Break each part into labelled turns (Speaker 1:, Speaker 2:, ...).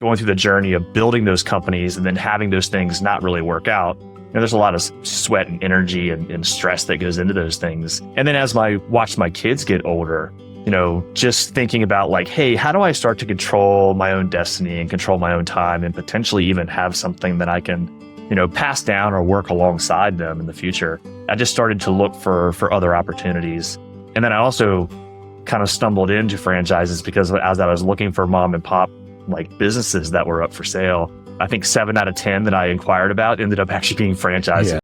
Speaker 1: going through the journey of building those companies and then having those things not really work out, there's a lot of sweat and energy and stress that goes into those things. And then as I watched my kids get older, just thinking about like, hey, how do I start to control my own destiny and control my own time and potentially even have something that I can, pass down or work alongside them in the future? I just started to look for other opportunities. And then I also kind of stumbled into franchises because as I was looking for mom and pop like businesses that were up for sale, I think 7 out of 10 that I inquired about ended up actually being franchises.
Speaker 2: Yeah.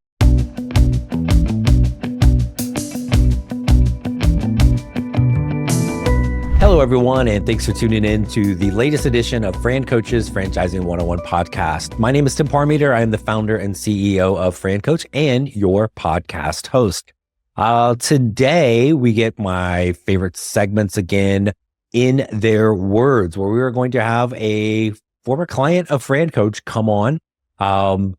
Speaker 2: Hello, everyone, and thanks for tuning in to the latest edition of FranCoach's Franchising 101 podcast. My name is Tim Parmeter. I am the founder and CEO of FranCoach and your podcast host. Today, we get my favorite segments again, In Their Words, where we are going to have a former client of FranCoach come on,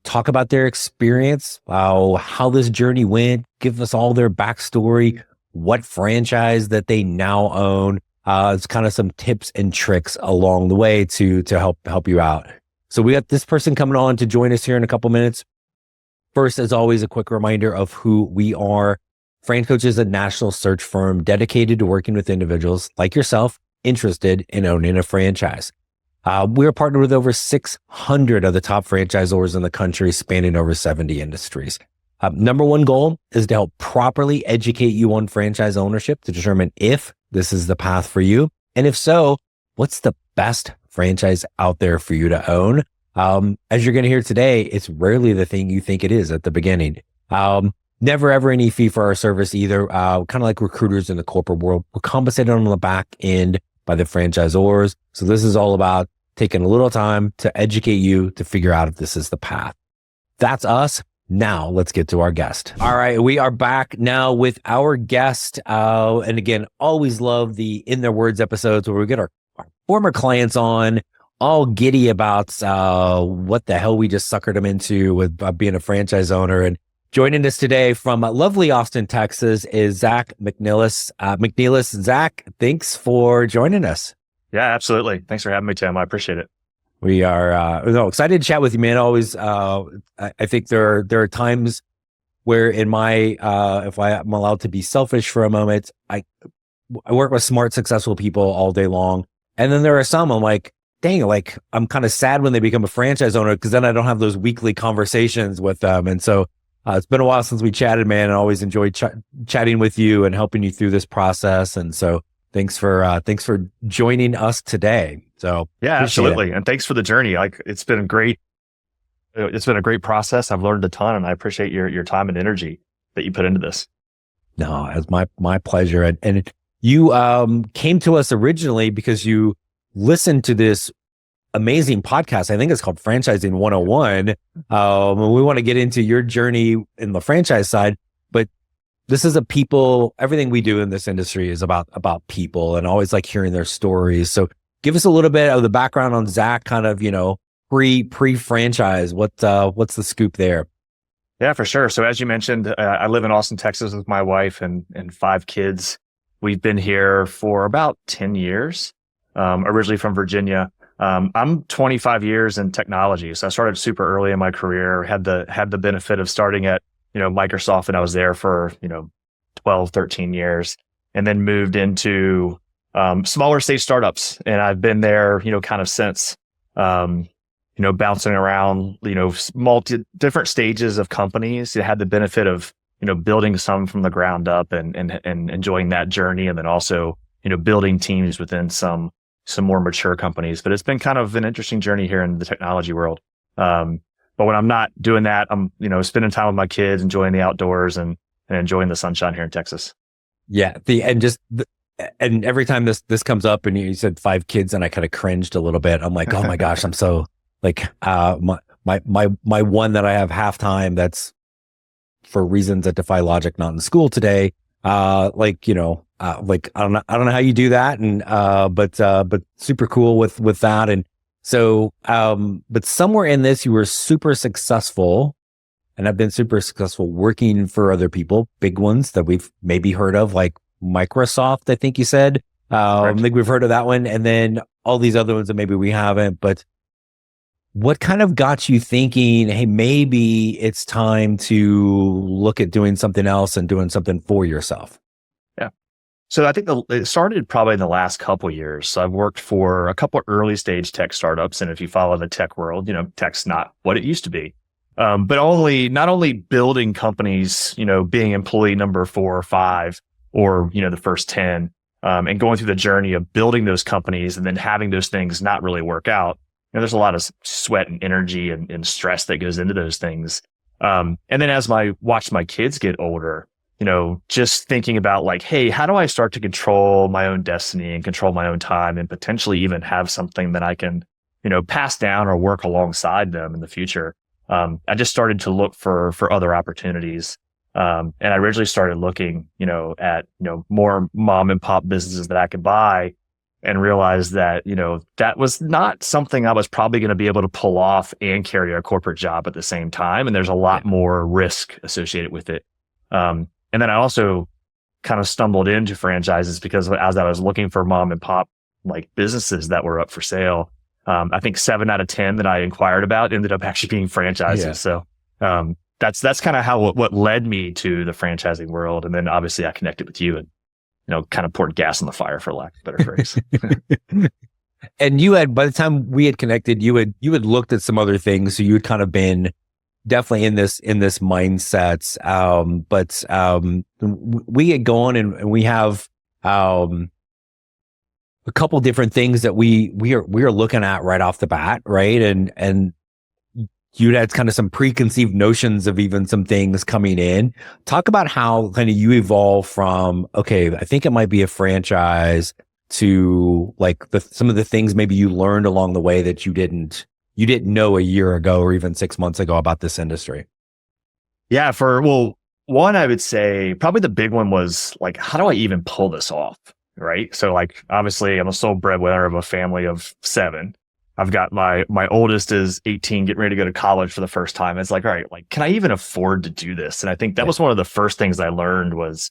Speaker 2: talk about their experience, how this journey went, give us all their backstory, what franchise that they now own. It's kind of some tips and tricks along the way to help you out. So we got this person coming on to join us here in a couple minutes. First, as always, a quick reminder of who we are. FranCoach is a national search firm dedicated to working with individuals like yourself interested in owning a franchise. We're partnered with over 600 of the top franchisors in the country, spanning over 70 industries. Number one goal is to help properly educate you on franchise ownership to determine if this is the path for you. And if so, what's the best franchise out there for you to own? As you're going to hear today, it's rarely the thing you think it is at the beginning. Never ever any fee for our service either. Kind of like recruiters in the corporate world. We're compensated on the back end by the franchisors. So this is all about taking a little time to educate you to figure out if this is the path. That's us. Now let's get to our guest. All right, we are back now with our guest. And again, always love the In Their Words episodes where we get our former clients on, all giddy about what the hell we just suckered them into with being a franchise owner. And joining us today from lovely Austin, Texas is Zach McNelis. Zach, thanks for joining us.
Speaker 1: Yeah, absolutely. Thanks for having me, Tim. I appreciate it.
Speaker 2: We are excited to chat with you, man. Always, I think there are times where in my, if I'm allowed to be selfish for a moment, I work with smart, successful people all day long. And then there are some I'm like, dang, like I'm kind of sad when they become a franchise owner because then I don't have those weekly conversations with them. And so it's been a while since we chatted, man. I always enjoyed chatting with you and helping you through this process. And so thanks for joining us today. So
Speaker 1: yeah, absolutely. And thanks for the journey. Like it's been a great process. I've learned a ton and I appreciate your time and energy that you put into this.
Speaker 2: No, it's my pleasure. And you came to us originally because you listened to this amazing podcast. I think it's called Franchising 101. We want to get into your journey in the franchise side, but this is everything we do in this industry is about people and always like hearing their stories. So give us a little bit of the background on Zach, kind of, pre-franchise. What's the scoop there?
Speaker 1: Yeah, for sure. So as you mentioned, I live in Austin, Texas with my wife and 5 kids. We've been here for about 10 years, originally from Virginia. I'm 25 years in technology. So I started super early in my career, had the benefit of starting at, Microsoft, and I was there for, 12, 13 years, and then moved into smaller stage startups. And I've been there, kind of since, bouncing around, different stages of companies. It had the benefit of, building some from the ground up and enjoying that journey. And then also, building teams within some more mature companies. But it's been kind of an interesting journey here in the technology world. But when I'm not doing that, I'm, spending time with my kids, enjoying the outdoors and enjoying the sunshine here in Texas.
Speaker 2: Yeah. And every time this comes up and you said 5 kids and I kind of cringed a little bit. I'm like, oh my gosh, I'm so like, my one that I have halftime that's for reasons that defy logic, not in school today. Like I don't know how you do that. And, but super cool with that. And so, but somewhere in this, you were super successful, and I've been super successful working for other people, big ones that we've maybe heard of, like Microsoft, I think you said. I think we've heard of that one. And then all these other ones that maybe we haven't, but what kind of got you thinking, hey, maybe it's time to look at doing something else and doing something for yourself?
Speaker 1: Yeah. So I think it started probably in the last couple of years. So I've worked for a couple of early stage tech startups. And if you follow the tech world, tech's not what it used to be. But not only building companies, being employee number 4 or 5 or, the first 10, and going through the journey of building those companies and then having those things not really work out. There's a lot of sweat and energy and stress that goes into those things. And then as watched my kids get older, just thinking about like, hey, how do I start to control my own destiny and control my own time and potentially even have something that I can, pass down or work alongside them in the future? I just started to look for other opportunities. And I originally started looking, at, more mom and pop businesses that I could buy, and realized that, that was not something I was probably going to be able to pull off and carry a corporate job at the same time. And there's a lot more risk associated with it. And then I also kind of stumbled into franchises because as I was looking for mom and pop like businesses that were up for sale, I think 7 out of 10 that I inquired about ended up actually being franchises. Yeah. So that's kind of what led me to the franchising world. And then obviously I connected with you and, kind of poured gas on the fire, for lack of a better phrase.
Speaker 2: And by the time we had connected, you had looked at some other things. So you had kind of been definitely in this mindset. But we get going and we have a couple different things that we are looking at right off the bat, right? And you had kind of some preconceived notions of even some things coming in. Talk about how kind of you evolve from, okay, I think it might be a franchise, to like some of the things maybe you learned along the way that you didn't know a year ago or even 6 months ago about this industry.
Speaker 1: Yeah, one, I would say probably the big one was like, how do I even pull this off? Right. So like, obviously I'm a sole breadwinner of a family of 7. I've got my oldest is 18, getting ready to go to college for the first time. It's like, all right, like, can I even afford to do this? And I think that was one of the first things I learned was,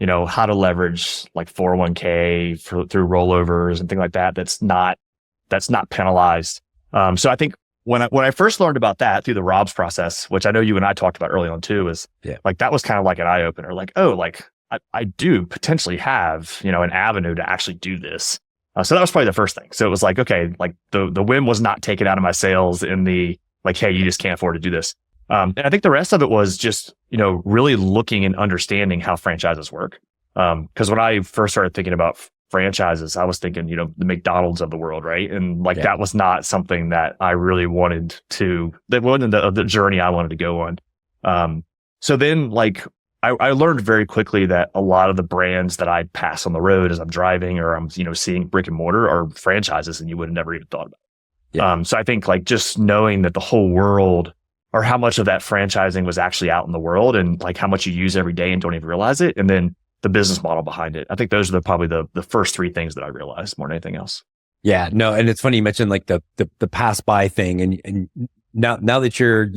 Speaker 1: how to leverage like 401k through rollovers and things like that. That's not penalized. So I think when I first learned about that through the Rob's process, which I know you and I talked about early on too, is like, that was kind of like an eye opener. Like, oh, like I do potentially have, an avenue to actually do this. So that was probably the first thing. So it was like, okay, like the whim was not taken out of my sails in the like, hey, you just can't afford to do this. And I think the rest of it was just, really looking and understanding how franchises work. Because when I first started thinking about franchises, I was thinking, the McDonald's of the world, right? And like that was not something that I really that wasn't the journey I wanted to go on. So then like, I learned very quickly that a lot of the brands that I pass on the road as I'm driving or I'm, seeing brick and mortar are franchises and you would have never even thought about it. Yeah. So I think like just knowing that the whole world or how much of that franchising was actually out in the world and like how much you use every day and don't even realize it. And then the business model behind it. I think those are probably the first 3 things that I realized more than anything else.
Speaker 2: Yeah, no. And it's funny you mentioned like the pass by thing and now that you're,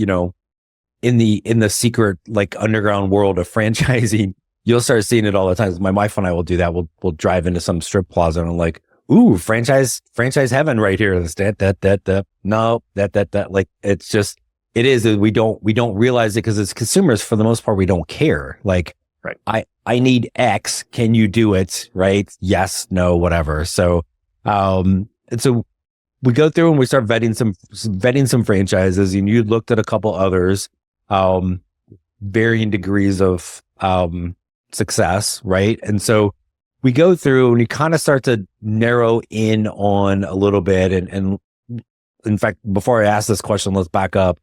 Speaker 2: in the secret, like underground world of franchising, you'll start seeing it all the time. My wife and I will do that. We'll drive into some strip plaza and I'm like, ooh, franchise heaven right here. No, like, it's just, it is, we don't realize it because as consumers, for the most part, we don't care. Like, right. I need X. Can you do it? Right. Yes, no, whatever. So, and so we go through and we start vetting some franchises, and you looked at a couple others. Varying degrees of success, right? And so we go through and you kind of start to narrow in on a little bit. And in fact, before I ask this question, let's back up.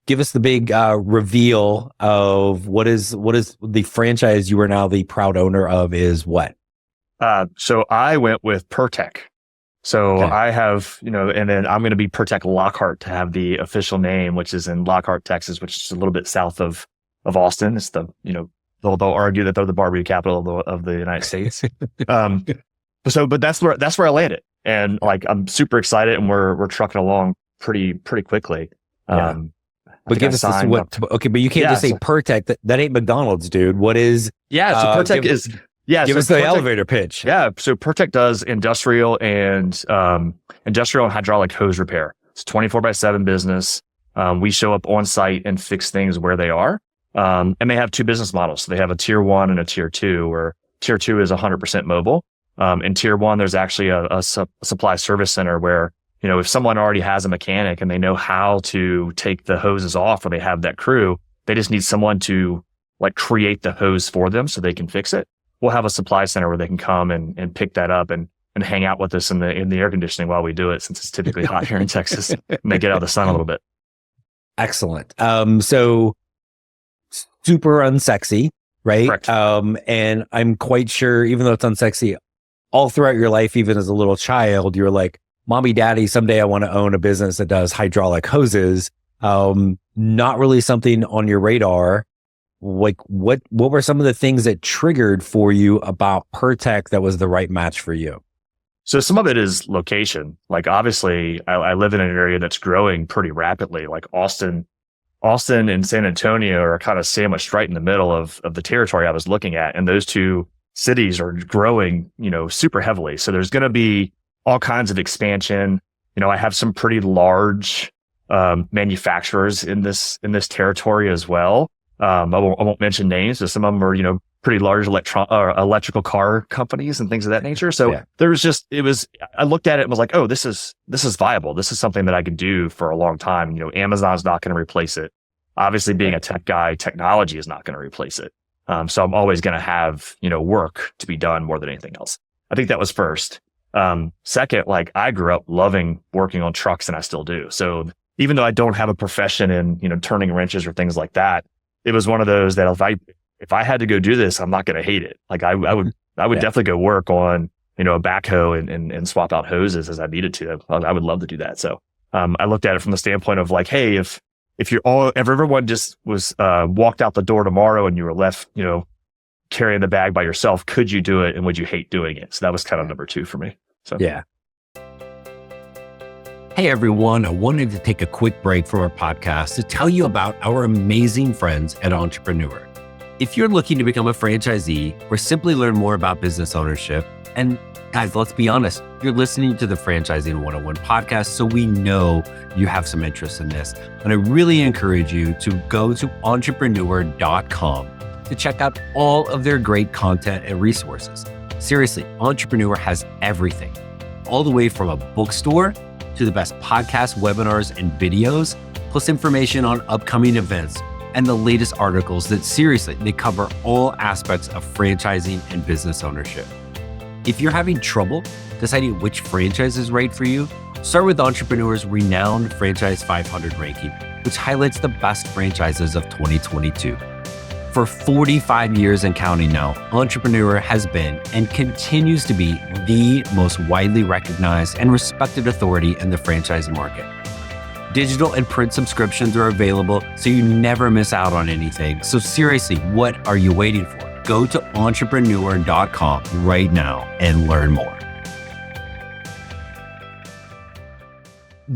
Speaker 2: Give us the big reveal of what is the franchise you are now the proud owner of is what?
Speaker 1: So I went with Pirtek. So okay. I have, and then I'm going to be Pirtek Lockhart to have the official name, which is in Lockhart, Texas, which is a little bit south of Austin. It's they'll argue that they're the barbecue capital of the United States. But that's where I landed. And like, I'm super excited and we're trucking along pretty quickly.
Speaker 2: Yeah. But give us this, okay, but you can't just say Pirtek. That ain't McDonald's, dude. What is?
Speaker 1: Yeah. So Pirtek is. Yeah,
Speaker 2: give us the elevator pitch.
Speaker 1: Yeah, so Pirtek does industrial and hydraulic hose repair. It's 24/7 business. We show up on site and fix things where they are. And they have two business models. So they have a tier 1 and a tier 2, where tier 2 is 100% mobile. In tier 1, there's actually a supply service center where, if someone already has a mechanic and they know how to take the hoses off, or they have that crew, they just need someone to like create the hose for them so they can fix it. We'll have a supply center where they can come and pick that up and hang out with us in the air conditioning while we do it, since it's typically hot here in Texas and they get out of the sun a little bit.
Speaker 2: Excellent. So super unsexy, right?
Speaker 1: Correct.
Speaker 2: And I'm quite sure, even though it's unsexy, all throughout your life, even as a little child, you're like, Mommy, Daddy, someday I want to own a business that does hydraulic hoses. Not really something on your radar. Like what were some of the things that triggered for you about Pirtek that was the right match for you?
Speaker 1: So some of it is location. Like obviously I live in an area that's growing pretty rapidly. Like Austin and San Antonio are kind of sandwiched right in the middle of the territory I was looking at. And those two cities are growing, super heavily. So there's going to be all kinds of expansion. I have some pretty large manufacturers in this territory as well. I won't mention names, but some of them are, pretty large electrical car companies and things of that nature. So I looked at it and was like, oh, this is viable. This is something that I can do for a long time. Amazon's not going to replace it. Obviously, being a tech guy, technology is not going to replace it. So I'm always going to have, work to be done more than anything else. I think that was first. Second, like I grew up loving working on trucks, and I still do. So even though I don't have a profession in, turning wrenches or things like that, it was one of those that if I had to go do this, I'm not going to hate it. Like I would definitely go work on, a backhoe and swap out hoses as I needed to. I would love to do that. So, I looked at it from the standpoint of like, hey, if everyone just was, walked out the door tomorrow and you were left, carrying the bag by yourself, could you do it? And would you hate doing it? So that was kind of number 2 for me. So,
Speaker 2: yeah. Hey everyone, I wanted to take a quick break from our podcast to tell you about our amazing friends at Entrepreneur. If you're looking to become a franchisee or simply learn more about business ownership, and guys, let's be honest, you're listening to the Franchising 101 podcast, so we know you have some interest in this. And I really encourage you to go to entrepreneur.com to check out all of their great content and resources. Seriously, Entrepreneur has everything, all the way from a bookstore to the best podcasts, webinars, and videos, plus information on upcoming events and the latest articles that seriously, they cover all aspects of franchising and business ownership. If you're having trouble deciding which franchise is right for you, start with Entrepreneur's renowned Franchise 500 ranking, which highlights the best franchises of 2022. For 45 years and counting now, Entrepreneur has been and continues to be the most widely recognized and respected authority in the franchise market. Digital and print subscriptions are available, so you never miss out on anything. So seriously, what are you waiting for? Go to entrepreneur.com right now and learn more.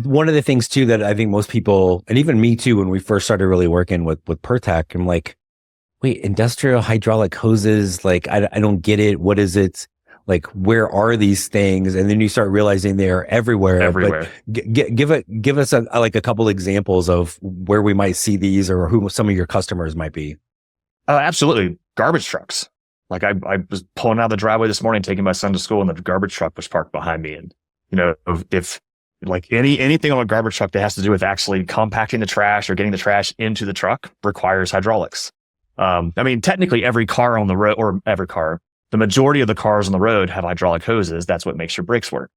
Speaker 2: One of the things too that I think most people, and even me too, when we first started really working with Pirtek, I'm like, wait, industrial hydraulic hoses, like, I don't get it. What is it? Like, where are these things? And then you start realizing they're everywhere.
Speaker 1: Everywhere.
Speaker 2: But give us a couple examples of where we might see these or who some of your customers might be.
Speaker 1: Absolutely. Garbage trucks. Like I was pulling out of the driveway this morning, taking my son to school, and the garbage truck was parked behind me. And, if like anything on a garbage truck that has to do with actually compacting the trash or getting the trash into the truck requires hydraulics. Technically every car on the road, or the majority of the cars on the road have hydraulic hoses. That's what makes your brakes work.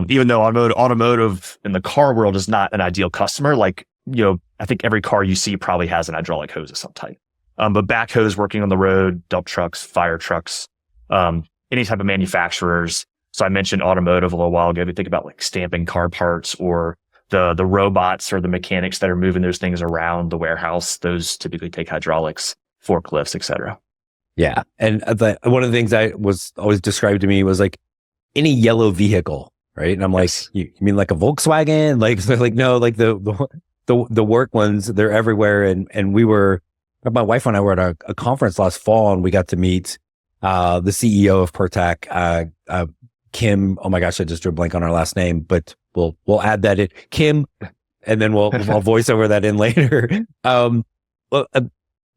Speaker 1: Even though automotive in the car world is not an ideal customer, like, I think every car you see probably has an hydraulic hose of some type. But backhoes working on the road, dump trucks, fire trucks, any type of manufacturers. So I mentioned automotive a little while ago. If you think about like stamping car parts, or the robots or the mechanics that are moving those things around the warehouse, those typically take hydraulics, forklifts, etc. Yeah. And one of the things I was always described to me was like any yellow vehicle, right? And I'm Yes.
Speaker 2: like, you mean like a Volkswagen? Like, they're like, no, like the work ones, they're everywhere. And my wife and I were at a conference last fall, and we got to meet the CEO of Pirtek, Kim. Oh my gosh, I just drew a blank on her last name, but we'll add that in, Kim, and then I'll voice over that in later. Well,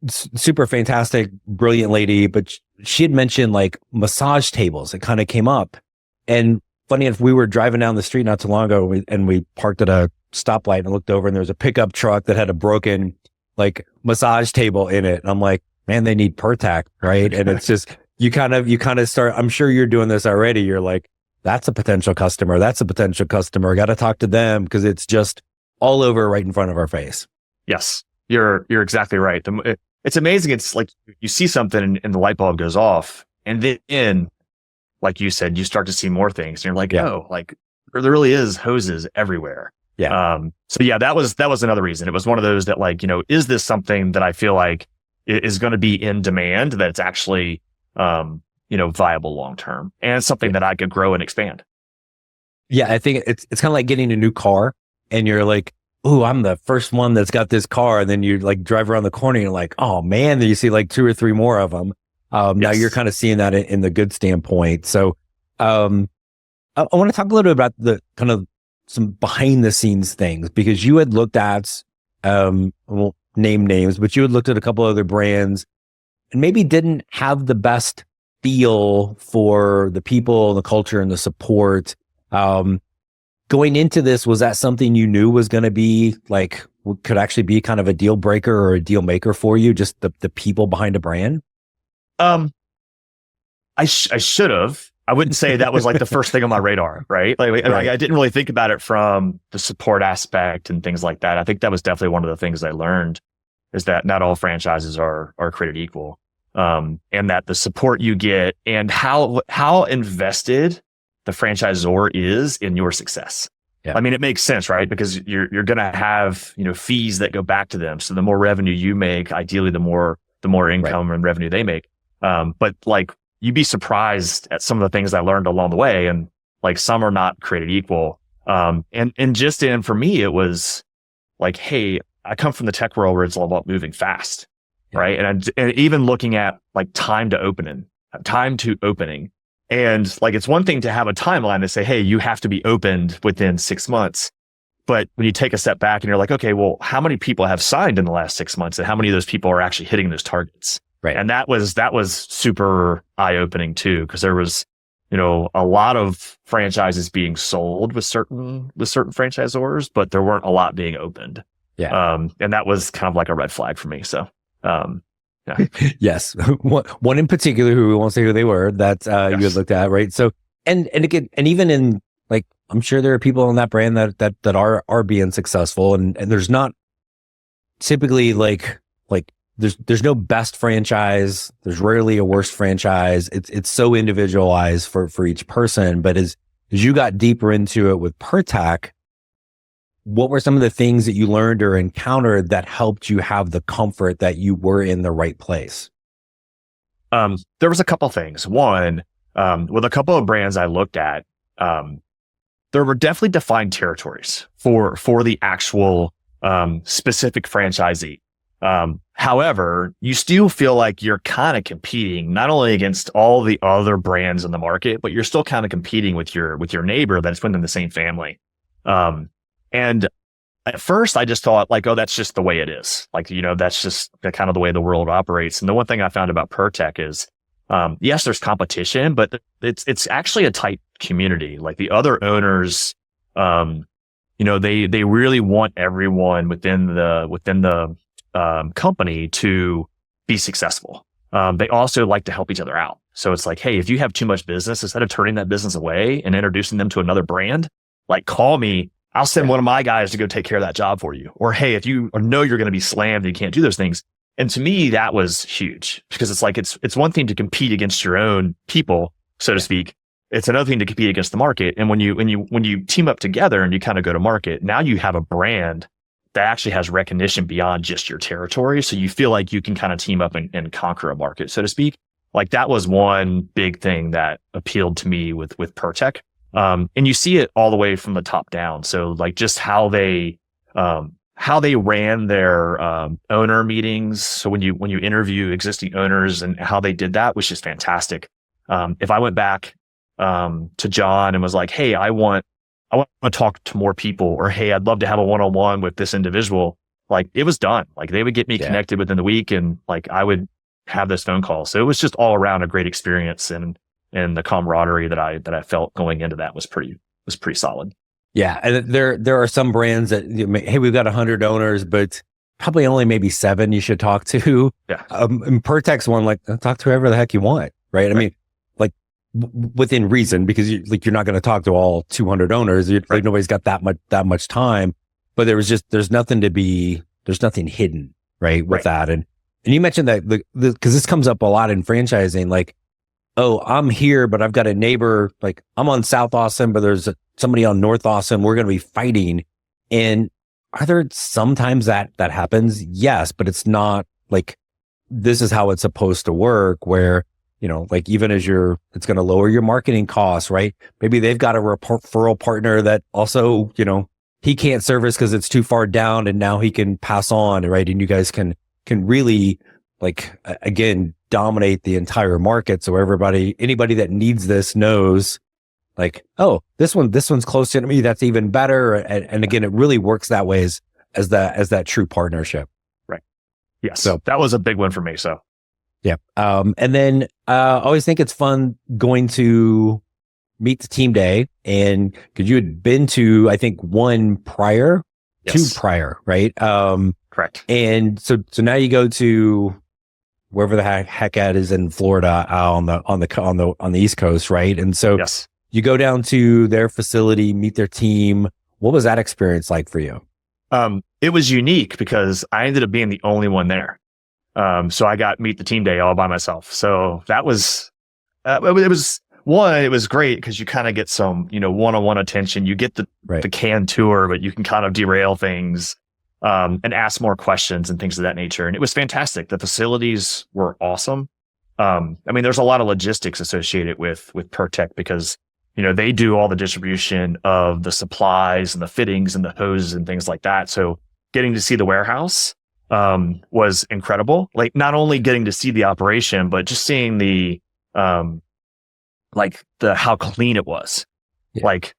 Speaker 2: super fantastic, brilliant lady, but she had mentioned like massage tables. It kind of came up, and funny enough, we were driving down the street not too long ago, and we parked at a stoplight and looked over, and there was a pickup truck that had a broken like massage table in it. And I'm like, man, they need Pirtek, right? And it's just you kind of start. I'm sure you're doing this already. You're like, that's a potential customer. That's a potential customer. Got to talk to them because it's just all over right in front of our face.
Speaker 1: Yes, you're exactly right. It's amazing. It's like you see something and the light bulb goes off, and then, like you said, you start to see more things. And you're like, oh, like there really is hoses everywhere.
Speaker 2: Yeah.
Speaker 1: So yeah, that was another reason. It was one of those that like, is this something that I feel like is going to be in demand, that it's actually, viable long term, and something that I could grow and expand.
Speaker 2: Yeah, I think it's kind of like getting a new car, and you're like, "Ooh, I'm the first one that's got this car," and then you like drive around the corner, and you're like, "Oh man!" Then you see like 2 or 3 more of them. Now you're kind of seeing that in the good standpoint. So, I want to talk a little bit about the kind of some behind the scenes things, because you had looked at, I won't name names, but you had looked at a couple other brands and maybe didn't have the best feel for the people, the culture, and the support. Going into this, was that something you knew was going to be like, could actually be kind of a deal breaker or a deal maker for you, just the people behind a brand?
Speaker 1: I should have. I wouldn't say that was like the first thing on my radar, right? Like I didn't really think about it from the support aspect and things like that. I think that was definitely one of the things I learned, is that not all franchises are created equal. And that the support you get and how invested the franchisor is in your success. Yeah. I mean, it makes sense, right? Because you're going to have, fees that go back to them. So the more revenue you make, ideally, the more income and revenue they make. But like, you'd be surprised at some of the things I learned along the way, and like some are not created equal. And for me, it was like, hey, I come from the tech world where it's all about moving fast, right? And even looking at like time to opening, and like it's one thing to have a timeline to say, hey, you have to be opened within 6 months. But when you take a step back and you're like, okay, well, how many people have signed in the last 6 months, and how many of those people are actually hitting those targets? Right. And that was super eye-opening too, because there was, a lot of franchises being sold with certain franchisors, but there weren't a lot being opened. Yeah. And that was kind of like a red flag for me. So, yeah.
Speaker 2: Yes. One in particular, who we won't say who they were, that you had looked at, right? So, and again, and even in like, I'm sure there are people in that brand that are being successful, and there's not typically like there's no best franchise. There's rarely a worst franchise. It's so individualized for each person. But as you got deeper into it with Pirtek, what were some of the things that you learned or encountered that helped you have the comfort that you were in the right place?
Speaker 1: There was a couple things. One, with a couple of brands I looked at, there were definitely defined territories for the actual specific franchisee. However, you still feel like you're kind of competing not only against all the other brands in the market, but you're still kind of competing with your neighbor that's within the same family. And at first I just thought like, oh, that's just the way it is. Like, that's just the kind of the way the world operates. And the one thing I found about Pirtek is, yes, there's competition, but it's actually a tight community. Like the other owners, they really want everyone within the company to be successful. They also like to help each other out. So it's like, hey, if you have too much business, instead of turning that business away and introducing them to another brand, like call me, I'll send one of my guys to go take care of that job for you. Or, hey, if you know you're going to be slammed and you can't do those things. And to me, that was huge, because it's like, it's one thing to compete against your own people, so to speak. It's another thing to compete against the market. And when you team up together and you kind of go to market, now you have a brand that actually has recognition beyond just your territory. So you feel like you can kind of team up and conquer a market, so to speak. Like that was one big thing that appealed to me with Pirtek. And you see it all the way from the top down. So like just how they ran their owner meetings. So when you interview existing owners, and how they did that was just fantastic. If I went back to John and was like, hey, I want I want to talk to more people, or, hey, I'd love to have a one-on-one with this individual. Like, it was done. Like, they would get me connected within the week, and like, I would have this phone call. So it was just all around a great experience, and the camaraderie that I felt going into that was pretty solid.
Speaker 2: Yeah. And there are some brands that, hey, we've got 100 owners, but probably only maybe 7 you should talk to.
Speaker 1: Yeah.
Speaker 2: And Pirtek's one, like, talk to whoever the heck you want. Right. I mean, like, within reason, because you're not going to talk to all 200 owners. Like, nobody's got that much time, but there's nothing hidden, right, with that. And you mentioned that because this comes up a lot in franchising, like, oh, I'm here, but I've got a neighbor, like, I'm on South Austin, but there's somebody on North Austin. We're going to be fighting. And are there sometimes that happens? Yes, but it's not like, this is how it's supposed to work, where, like, even as it's going to lower your marketing costs, right? Maybe they've got a referral partner that also, he can't service because it's too far down, and now he can pass on, right? And you guys can really, like, again, dominate the entire market. So anybody that needs this knows, like, oh, this one's close to me. That's even better. And again, it really works that way as that true partnership.
Speaker 1: Right. Yeah. So that was a big one for me. So.
Speaker 2: Yeah. And then, I always think it's fun going to meet the team day, and because you had been to, I think, two prior, right?
Speaker 1: Correct.
Speaker 2: And so now you go to wherever the heck that is in Florida, on the East Coast, right? And so you go down to their facility, meet their team. What was that experience like for you?
Speaker 1: It was unique because I ended up being the only one there. So I got meet the team day all by myself. So that was, it was great because you kind of get some, one-on-one attention. You get the canned tour, but you can kind of derail things, and ask more questions and things of that nature. And it was fantastic. The facilities were awesome. I mean, there's a lot of logistics associated with Pirtek because, they do all the distribution of the supplies and the fittings and the hoses and things like that. So getting to see the warehouse, was incredible. Like, not only getting to see the operation, but just seeing the, how clean it was. Yeah. Like,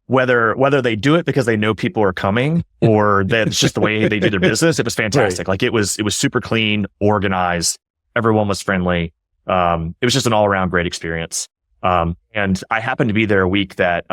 Speaker 1: whether they do it because they know people are coming, or that's just the way they do their business, it was fantastic. Right. Like, it was super clean, organized. Everyone was friendly. It was just an all around great experience. And I happened to be there a week that,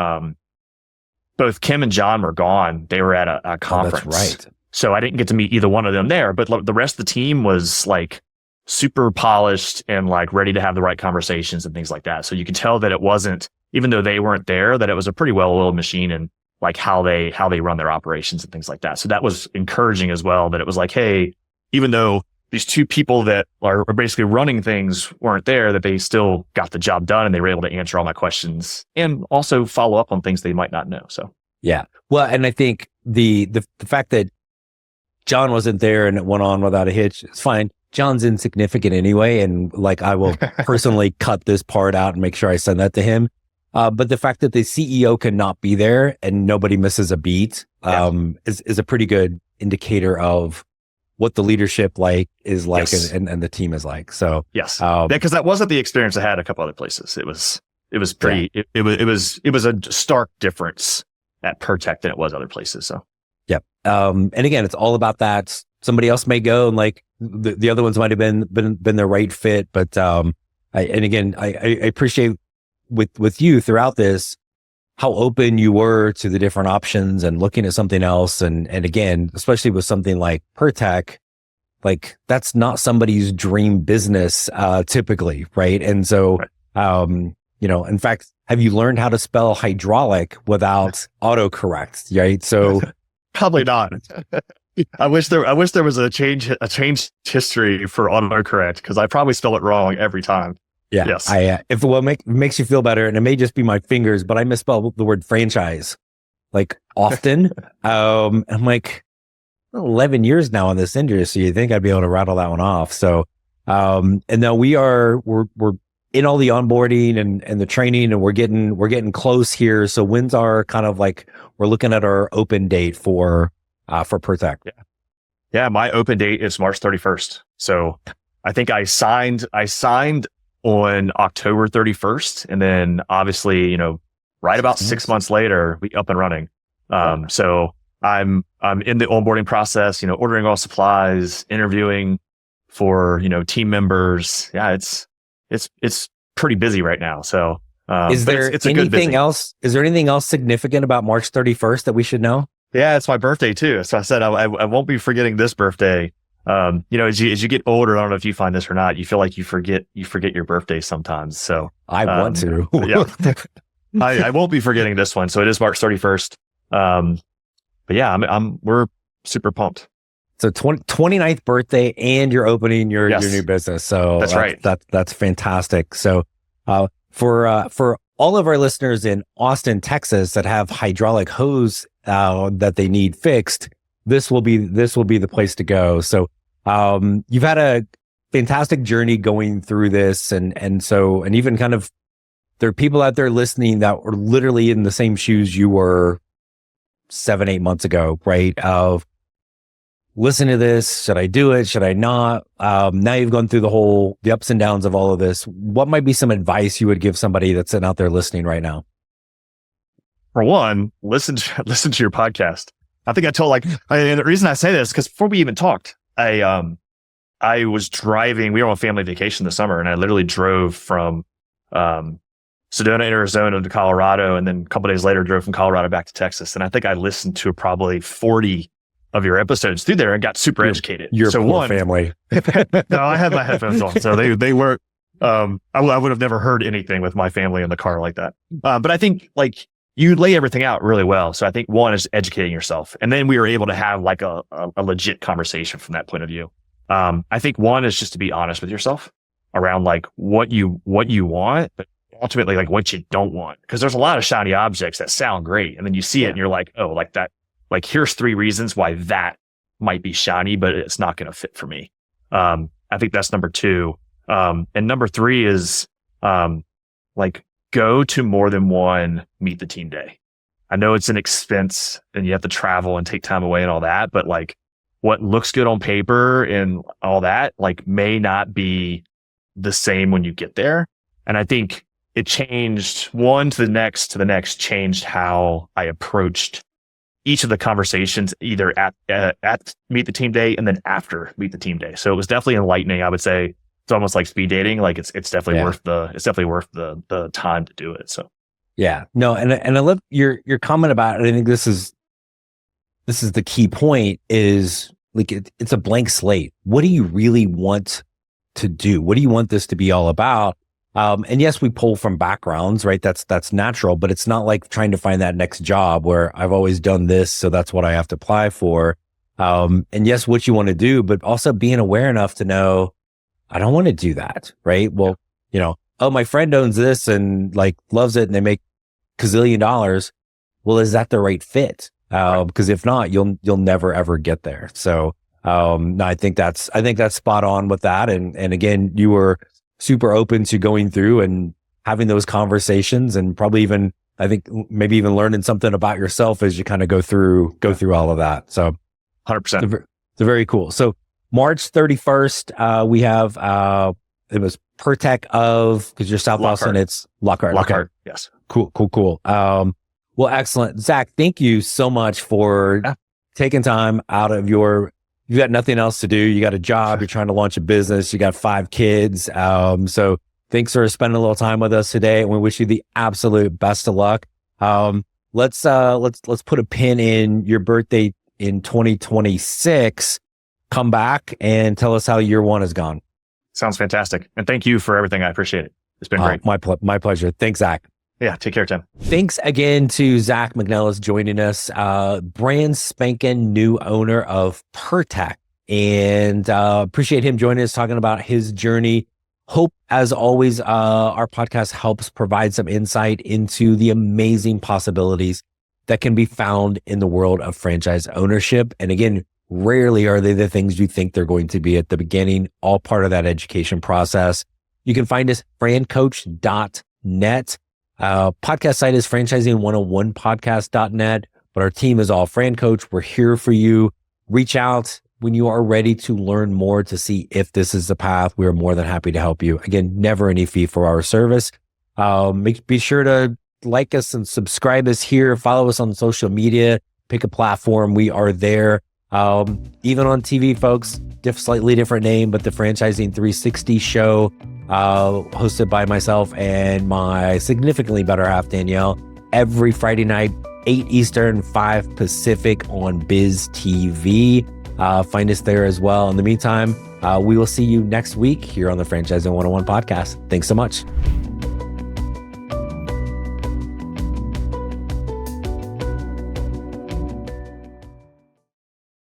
Speaker 1: both Kim and John were gone. They were at a conference.
Speaker 2: Oh, that's right.
Speaker 1: So I didn't get to meet either one of them there, but the rest of the team was like super polished and like ready to have the right conversations and things like that. So you could tell that it wasn't, even though they weren't there, that it was a pretty well-oiled machine, and like how they run their operations and things like that. So that was encouraging as well, that it was like, hey, even though these two people that are basically running things weren't there, that they still got the job done, and they were able to answer all my questions and also follow up on things they might not know. So
Speaker 2: yeah. Well, and I think the fact that John wasn't there and it went on without a hitch, it's fine. John's insignificant anyway. And like, I will personally cut this part out and make sure I send that to him. But the fact that the CEO cannot be there and nobody misses a beat, is a pretty good indicator of what the leadership is like, and the team is like. So
Speaker 1: yes, because that wasn't the experience I had a couple other places. It was pretty, it was a stark difference at Pirtek than it was other places. So.
Speaker 2: Yep. And again, it's all about that. Somebody else may go, and like the other ones might have been the right fit. But, I appreciate with you throughout this, how open you were to the different options and looking at something else. And again, especially with something like Pirtek, like, that's not somebody's dream business, typically. Right. And so, in fact, have you learned how to spell hydraulic without autocorrect? Right. So,
Speaker 1: probably not. I wish there was a changed history for autocorrect, because I probably spell it wrong every time.
Speaker 2: Yeah.
Speaker 1: Yes.
Speaker 2: If it makes you feel better, and it may just be my fingers, but I misspell the word franchise like often. I'm like 11 years now in this industry, so you think I'd be able to rattle that one off. So, and now we're in all the onboarding and the training, and we're getting close here. So when's our kind of like, we're looking at our open date for Pirtek?
Speaker 1: Yeah. My open date is March 31st. So I think I signed on October 31st. And then obviously, right about 6 months later, we up and running. So I'm in the onboarding process, ordering all supplies, interviewing for, team members. Yeah, it's pretty busy right now. So,
Speaker 2: is there anything else? Is there anything else significant about March 31st that we should know?
Speaker 1: Yeah, it's my birthday too. So I said I won't be forgetting this birthday. As you get older, I don't know if you find this or not, you feel like you forget your birthday sometimes. So
Speaker 2: I want to.
Speaker 1: Yeah, I won't be forgetting this one. So it is March 31st. But yeah, we're super pumped.
Speaker 2: So 29th birthday, and you're opening your new business. So
Speaker 1: that's right.
Speaker 2: That's fantastic. So for all of our listeners in Austin, Texas, that have hydraulic hose that they need fixed, this will be the place to go. So you've had a fantastic journey going through this, and even kind of, there are people out there listening that were literally in the same shoes you were 7-8 months ago, right? Of listen to this. Should I do it? Should I not? Now you've gone through the ups and downs of all of this. What might be some advice you would give somebody that's sitting out there listening right now?
Speaker 1: For one, listen to your podcast. I think and the reason I say this, because before we even talked, I was driving, we were on family vacation this summer, and I literally drove from, Sedona, Arizona to Colorado. And then a couple of days later, drove from Colorado back to Texas. And I think I listened to probably 40 of your episodes through there and got super educated.
Speaker 2: Your poor family.
Speaker 1: No, I had my headphones on. So they were, I would have never heard anything with my family in the car like that. But I think you lay everything out really well. So I think one is educating yourself. And then we were able to have a legit conversation from that point of view. I think one is just to be honest with yourself around what you want, but ultimately what you don't want. Because there's a lot of shiny objects that sound great. And then you see it and you're like, oh, that, here's 3 reasons why that might be shiny, but it's not going to fit for me. I think that's number 2. And number 3 is, go to more than one meet the team day. I know it's an expense and you have to travel and take time away and all that, but what looks good on paper and all that, may not be the same when you get there. And I think it changed one to the next, changed how I approached each of the conversations, either at Meet the Team Day and then after Meet the Team Day. So it was definitely enlightening. I would say it's almost like speed dating. It's definitely worth the time to do it. So
Speaker 2: yeah, no, and I love your comment about it. I think this is the key point, is it's a blank slate. What do you really want to do? What do you want this to be all about? And yes, we pull from backgrounds, right? That's natural, but it's not like trying to find that next job where I've always done this, so that's what I have to apply for. And yes, what you want to do, but also being aware enough to know, I don't want to do that, right? Well, oh, my friend owns this and loves it and they make gazillion dollars. Well, is that the right fit? Because if not, you'll never ever get there. So, no, I think that's spot on with that. And again, you were super open to going through and having those conversations, and probably even, I think, maybe even learning something about yourself as you kind of go through all of that. So
Speaker 1: 100%.
Speaker 2: It's very cool. So March 31st, we have, it was Pirtek because you're South Austin, it's Lockhart.
Speaker 1: Okay. Yes.
Speaker 2: Cool. Well, excellent. Zach, thank you so much for taking time out of you've got nothing else to do. You got a job, you're trying to launch a business, you got 5 kids. So thanks for spending a little time with us today. And we wish you the absolute best of luck. Let's put a pin in your birthday in 2026. Come back and tell us how year 1 has gone.
Speaker 1: Sounds fantastic. And thank you for everything. I appreciate it. It's been great.
Speaker 2: My pleasure. Thanks, Zach.
Speaker 1: Yeah. Take care, Tim.
Speaker 2: Thanks again to Zach McNelis joining us, brand spanking new owner of Pirtek, and appreciate him joining us, talking about his journey. Hope, as always, our podcast helps provide some insight into the amazing possibilities that can be found in the world of franchise ownership. And again, rarely are they the things you think they're going to be at the beginning, all part of that education process. You can find us FranCoach.net. Podcast site is franchising101podcast.net, but our team is all FranCoach. We're here for you. Reach out when you are ready to learn more to see if this is the path. We are more than happy to help you. Again, never any fee for our service. Be sure to like us and subscribe us here. Follow us on social media. Pick a platform. We are there. Even on TV, folks, slightly different name, but the Franchising 360 show, hosted by myself and my significantly better half, Danielle, every Friday night, 8 Eastern, 5 Pacific on Biz TV. Find us there as well. In the meantime, we will see you next week here on the Franchising 101 podcast. Thanks so much.